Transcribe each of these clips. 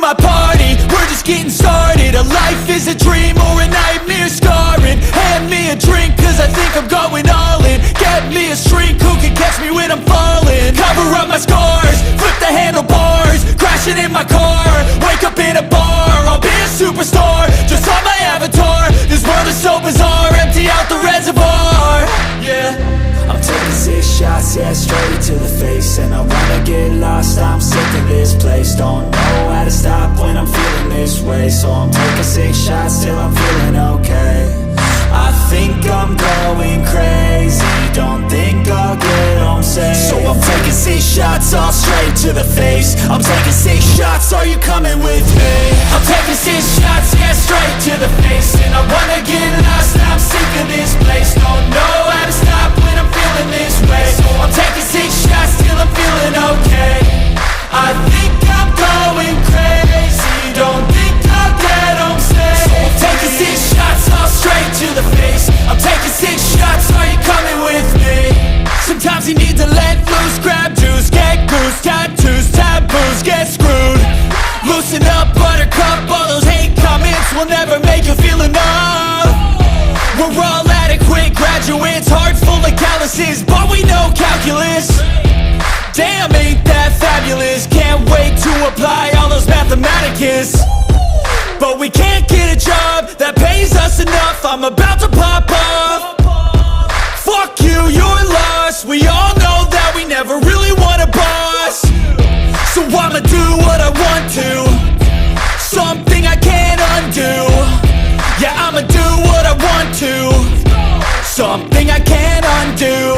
my party, we're just getting started. A life is a dream or a nightmare scarring. Hand me a drink cause I think I'm going all in. Get me a shrink who can catch me when I'm falling. Cover up my scars, flip the handlebars, crashing in my car, wake up in a bar. I'll be a superstar, just on my avatar. This world is so bizarre, empty out the reservoir. Yeah, I'm taking 6 shots, yeah, straight to the face. And I wanna get lost, I'm sick of this place. Don't know how to stop when I'm feeling this way. So I'm taking 6 shots till I'm feeling okay. I think I'm going crazy, don't think I'll get home safe. So I'm taking 6 shots, all straight to the face. I'm taking 6 shots, are you coming with me? I'm taking 6 shots, yeah, straight to the face. And I wanna get lost, I'm sick of this place. Don't know how to stop when I'm feeling this way. So I'm taking 6 shots till I'm feeling okay. I think I'm going crazy, don't think I'll get home safe. So I'm taking 6 shots, all straight to the face. I'm taking 6 shots, are you coming with me? Sometimes you need to let loose, grab juice, get goose, tattoos, taboos, get screwed. Loosen up, buttercup, all those hate comments will never make you feel enough. We're all adequate graduates, heart full of calluses, but we know calculus. Damn, ain't that fabulous? Can't wait to apply all those mathematicus. But we can't get a job that pays us enough. I'm about to pop off. Fuck you, you're lost. We all know that we never really want a boss. So I'ma do what I want to, something I can't undo. Yeah, I'ma do what I want to, something I can't undo.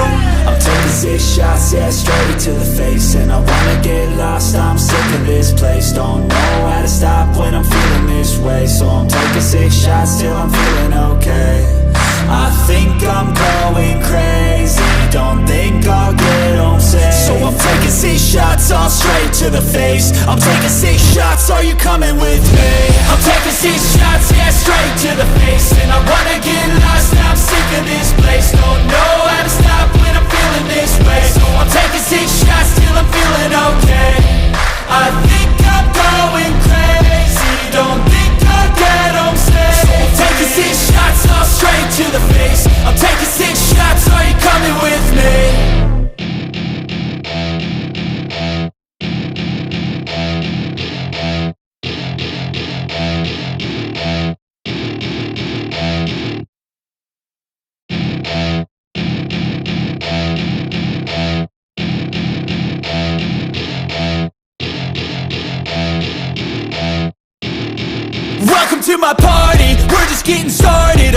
I'm taking 6 shots, yeah, straight to the face. And I wanna get lost, I'm sick of this place. Don't know how to stop when I'm feeling this way. So I'm taking 6 shots till I'm feeling okay. I think I'm going crazy, don't think I'll get home safe. So I'm taking 6 shots, all straight to the face. I'm taking 6 shots, are you coming with me? I'm taking 6 shots, yeah, straight to the face. And I wanna get lost, I'm sick of this place. Don't know how to stop when I'm feeling this way. So I'm taking 6 shots till I'm feeling okay. I think I'm going crazy, don't think I'll get home safe. So I'm taking 6 shots, all straight to the face. I'm taking 6 shots, are you coming with me? Welcome to my party, we're just getting started.